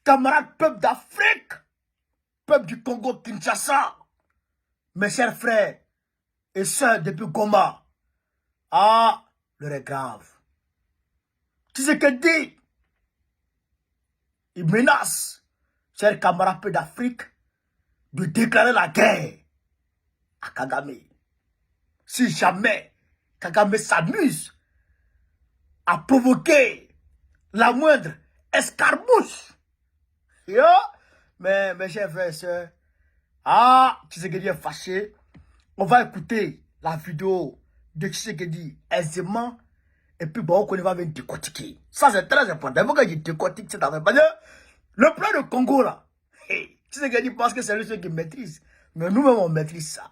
camarades peuple d'Afrique, peuple du Congo-Kinshasa, mes chers frères et sœurs depuis Goma, ah, l'heure est grave. Tu sais que dit, il menace, chers camarades peuple d'Afrique, de déclarer la guerre à Kagame. Si jamais Kagame s'amuse à provoquer la moindre escarmouche, yo, mais mes chers frères et sœurs, ah, Tshisekedi est fâché. On va écouter la vidéo de Tshisekedi aisément. Et puis, bon, on va venir décortiquer. Ça, c'est très important. Il faut que je décortique cette affaire. Parce que le plan de Congo, là, hey, Tshisekedi pense que c'est lui qui maîtrise. Mais nous-mêmes, on maîtrise ça.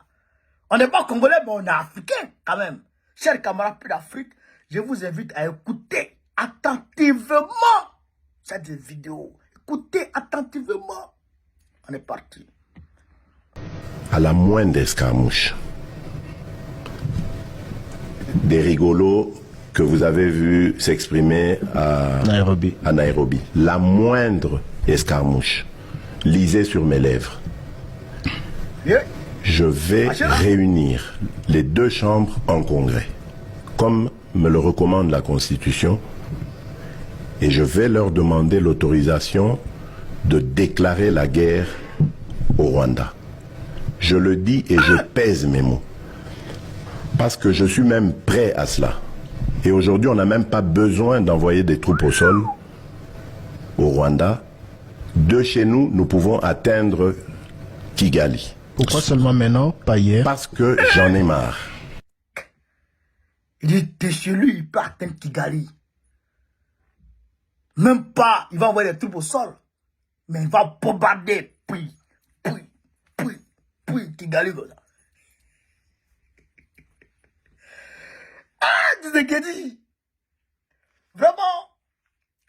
On n'est pas congolais, mais on est africain, quand même. Chers camarades d'Afrique, je vous invite à écouter attentivement cette vidéo. Écoutez attentivement. On est parti. À la moindre escarmouche, des rigolos que vous avez vus s'exprimer à Nairobi. La moindre escarmouche, lisez sur mes lèvres. Yeah. Je vais réunir les deux chambres en congrès, comme me le recommande la Constitution, et je vais leur demander l'autorisation de déclarer la guerre au Rwanda. Je le dis et je pèse mes mots. Parce que je suis même prêt à cela. Et aujourd'hui, on n'a même pas besoin d'envoyer des troupes au sol, au Rwanda. De chez nous, nous pouvons atteindre Kigali. Pourquoi seulement maintenant, pas hier? Parce que j'en ai marre. Il dit, de chez lui, il peut atteindre Kigali. Même pas, il va envoyer des troupes au sol. Mais il va bombarder, puis Kigali comme ça. Ah, Tshisekedi. Vraiment,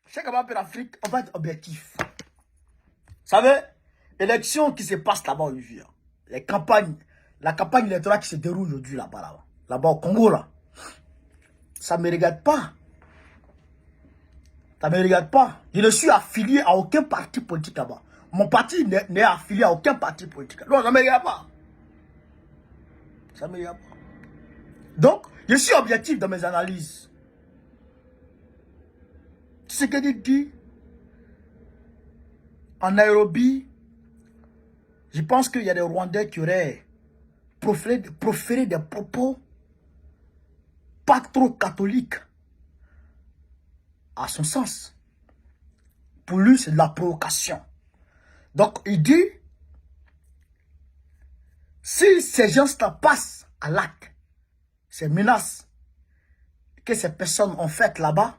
chaque camarade d'Afrique, on va être objectif. Vous savez, l'élection qui se passe là-bas aujourd'hui, les campagnes, la campagne électorale qui se déroule aujourd'hui là-bas au Congo, là, ça ne me regarde pas. Ça ne me regarde pas. Je ne suis affilié à aucun parti politique là-bas. Mon parti n'est affilié à aucun parti politique. Non, ça ne me regarde pas. Ça ne me regarde pas. Donc, je suis objectif dans mes analyses. Ce que dit en Nairobi, je pense qu'il y a des Rwandais qui auraient proféré des propos pas trop catholiques à son sens. Pour lui, c'est de la provocation. Donc, il dit, si ces gens-là passent à l'acte, ces menaces que ces personnes ont faites là-bas,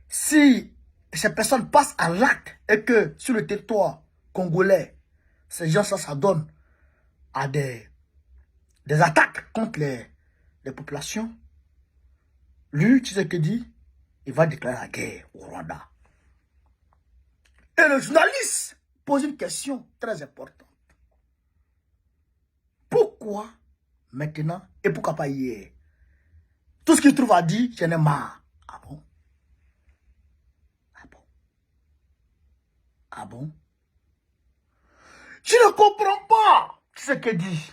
si ces personnes passent à l'acte et que sur le territoire congolais, ces gens-là s'adonnent à des attaques contre les populations, lui, tu sais ce qu'il dit, il va déclarer la guerre au Rwanda. Et le journaliste pose une question très importante. Pourquoi maintenant et pourquoi pas hier? Tout ce qu'il trouve à dire, j'en ai marre. Ah bon? Ah bon? Ah bon? Je ne comprends pas ce qu'il dit.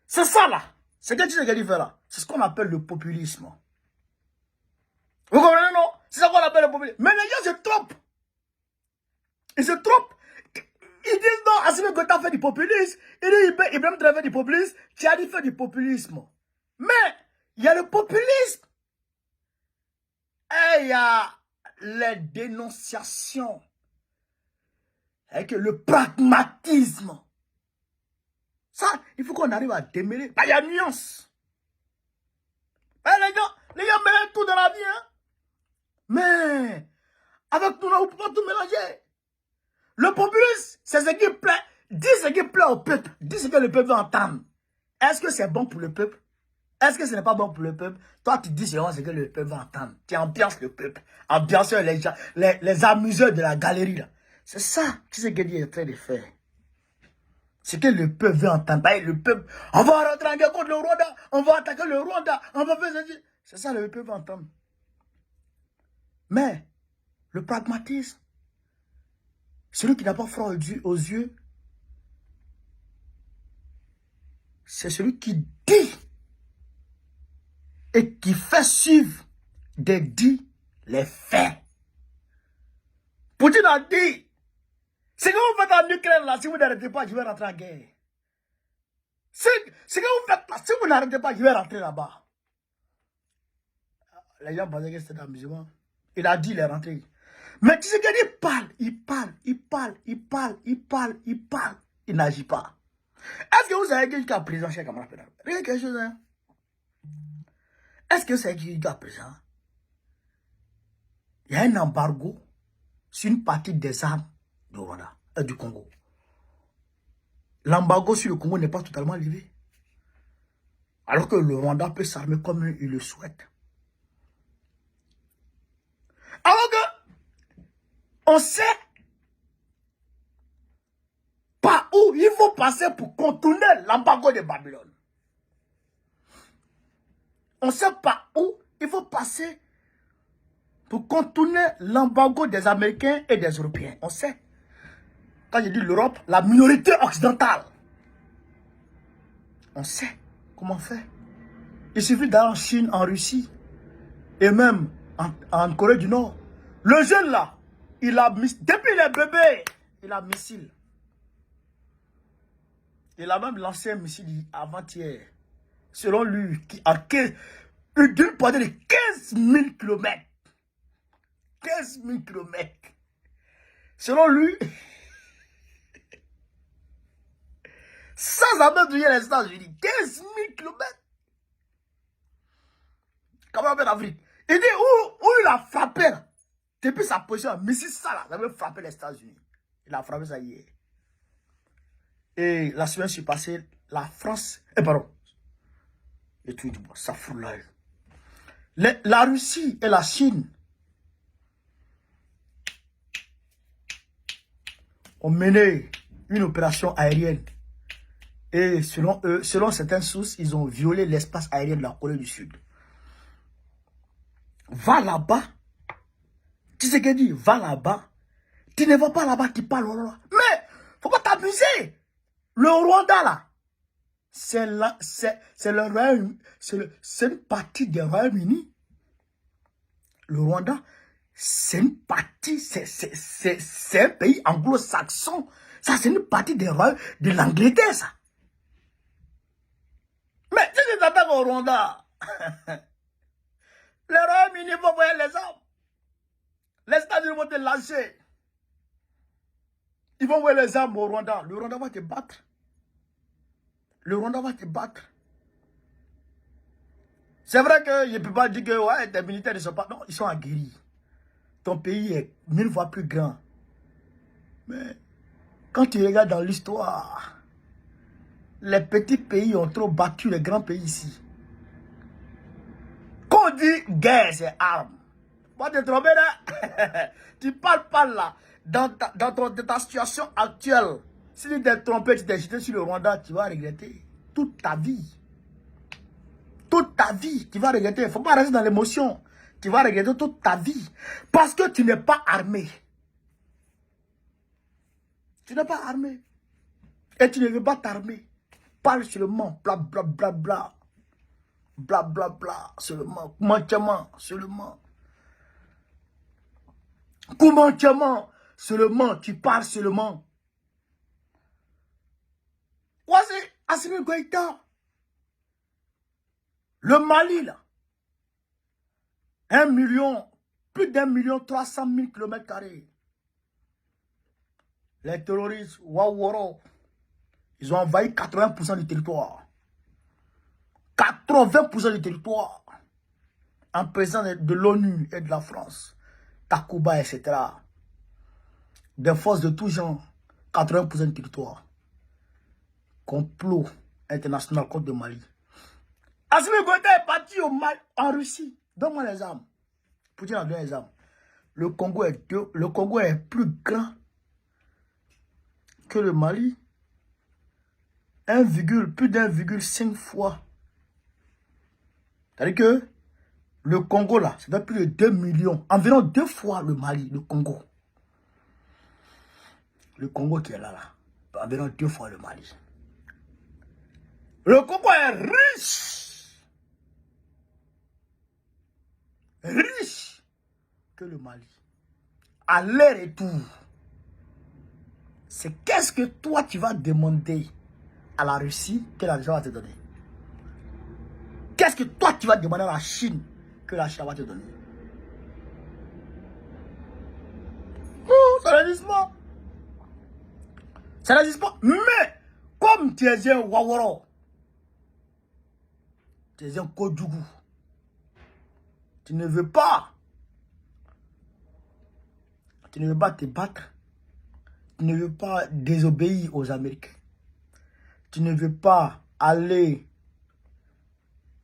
C'est ça là. Ce que Tshisekedi fait là. C'est ce qu'on appelle le populisme. Vous comprenez, non? C'est ça qu'on appelle le populisme. Mais les gens se trompent. Ils se trompent. Ils disent non, Assimi Goïta fait du populisme. Ils disent Ibrahim Traoré fait du populisme. Tchadi fait du populisme. Mais il y a le populisme. Et il y a les dénonciations. Avec le pragmatisme. Ça, il faut qu'on arrive à démêler. Il y a une nuance. Les gars mélangent tout dans la vie. Hein? Mais, avec nous, là, on ne peut pas tout mélanger. Le populisme, c'est ce qui plaît. Dis ce qui plaît au peuple. Dis ce que le peuple veut entendre. Est-ce que c'est bon pour le peuple? Est-ce que ce n'est pas bon pour le peuple? Toi, tu dis ce que le peuple veut entendre. Tu ambiances le peuple. Ambianceurs les gens, les amuseurs de la galerie, là. C'est ça, tu sais ce qu'il est en train de faire. C'est que le peuple veut entendre. Le peuple, on va rentrer en guerre contre le Rwanda, on va attaquer le Rwanda, on va faire ça. C'est ça, le peuple veut entendre. Mais, le pragmatisme, Celui qui n'a pas froid aux yeux, c'est celui qui dit et qui fait suivre des dits les faits. Poutine a dit, ce que vous faites en Ukraine là, si vous n'arrêtez pas, je vais rentrer en guerre. Ce que vous faites là, si vous n'arrêtez pas, je vais rentrer là-bas. Les gens pensaient que c'était amusement. Il a dit, il est rentré. Mais tu sais qu'il parle, il n'agit pas. Est-ce que vous savez que jusqu'à présent, cher camarade pédale, regardez quelque chose, hein? Est-ce que vous savez que jusqu'à présent, il y a un embargo sur une partie des armes du Rwanda, du Congo. L'embargo sur le Congo n'est pas totalement levé. Alors que le Rwanda peut s'armer comme il le souhaite. Alors que, on sait par où il faut passer pour contourner l'embargo de Babylone. On sait par où il faut passer pour contourner l'embargo des Américains et des Européens. On sait. Quand je dis l'Europe, la minorité occidentale. On sait comment faire. Il suffit d'aller en Chine, en Russie et même en Corée du Nord. Le jeune là, il a depuis les bébés, il a missile. Il a même lancé un missile avant-hier. Selon lui, qui a d'une portée de 15 000 km. 15 000 km. Selon lui, sans avoir douillé les États-Unis, 15 000 km. Comment on fait l'Afrique? Il dit où il a frappé là. Depuis sa position, missile ça là, ça veut frapper les États-Unis. Il a frappé ça hier. Et la semaine passée, la France, pardon, et tout, ça fout l'œil. La Russie et la Chine ont mené une opération aérienne. Et selon eux, selon certaines sources, ils ont violé l'espace aérien de la Corée du Sud. Va là-bas. Tu sais ce qu'il dit? Va là-bas. Tu ne vas pas là-bas, tu parles. Mais, faut pas t'amuser. Le Rwanda, là, c'est le Royaume, c'est une partie des Royaumes-Unis. Le Rwanda, c'est une partie, c'est un pays anglo-saxon. Ça, c'est une partie des Royaumes, de l'Angleterre, ça. Mais si tu t'attaques au Rwanda, les Royaumes-Unis vont envoyer les armes. Les États-Unis vont te lancer. Ils vont envoyer les armes au Rwanda. Le Rwanda va te battre. Le Rwanda va te battre. C'est vrai que je ne peux pas dire que ouais, tes militaires ne sont pas... Non, ils sont aguerris. Ton pays est 1000 fois plus grand. Mais quand tu regardes dans l'histoire, les petits pays ont trop battu les grands pays ici. Quand on dit guerre, c'est arme. Pas te tromper là. Tu parles pas là. Dans ta situation actuelle, si tu t'es trompé, tu t'es jeté sur le Rwanda, tu vas regretter toute ta vie. Toute ta vie, tu vas regretter. Il ne faut pas rester dans l'émotion. Tu vas regretter toute ta vie. Parce que tu n'es pas armé. Tu n'es pas armé. Et tu ne veux pas t'armer. Parle seulement. Bla bla bla bla. Bla bla bla. Seulement. Commentairement. Seulement. Commentairement. Seulement. Tu parles seulement. Voici Assimi Goïta. Le Mali, là, 1 million, plus d'1 million 300 000 km². Les terroristes, Waworo, ils ont envahi 80% du territoire. 80% du territoire. En présence de l'ONU et de la France, Takuba, etc. Des forces de tout genre, 80% du territoire. Complot international contre le Mali. Assimi Goïta est parti au Mali, en Russie. Donne-moi les armes. Poutine a donné les armes. Le Congo est plus grand que le Mali. Plus d'1,5 fois. C'est-à-dire que le Congo là, c'est plus de 2 millions. Environ 2 fois le Mali, le Congo. Le Congo qui est là, environ 2 fois le Mali. Le Congo est riche. Riche que le Mali. Aller-retour. C'est qu'est-ce que toi tu vas demander à la Russie que la Russie va te donner? Qu'est-ce que toi tu vas demander à la Chine que la Chine va te donner? Oh, ça n'existe pas. Ça n'existe pas. Mais, comme tu es un Waworo, tu es un Kodjougou, tu ne veux pas te battre, tu ne veux pas désobéir aux Américains, tu ne veux pas aller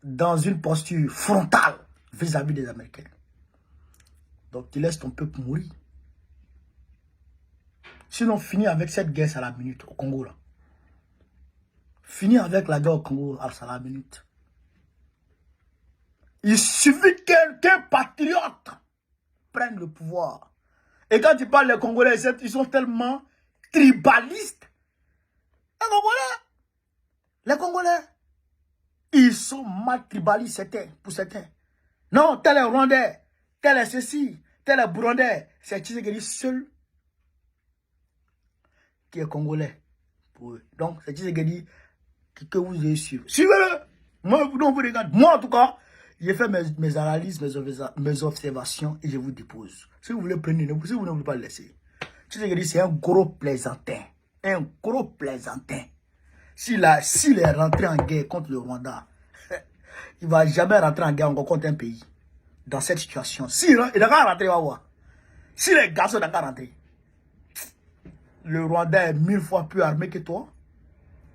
dans une posture frontale vis-à-vis des Américains. Donc tu laisses ton peuple mourir. Sinon, finis avec cette guerre à la minute au Congo là. Finis avec la guerre au Congo à la minute. Il suffit qu'un patriote prenne le pouvoir. Et quand tu parles des Congolais, ils sont tellement tribalistes. Les Congolais, ils sont mal tribalistes pour certains. Non, tel est Rwandais, tel est ceci, tel est Burundais. C'est Tshisekedi seul qui est Congolais pour eux. Donc, c'est Tshisekedi que vous avez suivi. Suivez-le. Moi, vous regardez. Moi, en tout cas, j'ai fait mes analyses, mes observations et je vous dépose. Si vous voulez prendre, si vous ne voulez pas le laisser. Tshisekedi, c'est un gros plaisantin. Un gros plaisantin. S'il est rentré en guerre contre le Rwanda, il ne va jamais rentrer en guerre encore contre un pays. Dans cette situation. Il n'a qu'à rentrer, il va voir. Si les garçons n'ont qu'à rentrer, le Rwanda est 1000 fois plus armé que toi,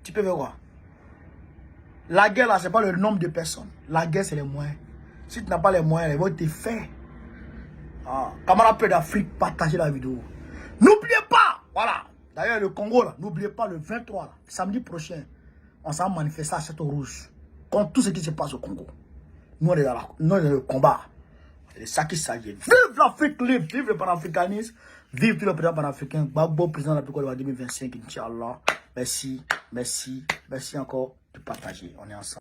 tu peux voir. La guerre, là, ce n'est pas le nombre de personnes. La guerre, c'est les moyens. Si tu n'as pas les moyens, ils vont te faire. Camarades d'Afrique, partagez la vidéo. N'oubliez pas, voilà. D'ailleurs, le Congo, là, n'oubliez pas le 23, là, samedi prochain, on s'en manifeste à Château Rouge contre tout ce qui se passe au Congo. Nous, on est dans le combat. C'est de ça qu'il s'agit. Vive l'Afrique libre, vive le panafricanisme, vive tout le président panafricain. Gbagbo, président de la République de 2025, Inch'Allah. Merci, merci, merci encore de partager. On est ensemble.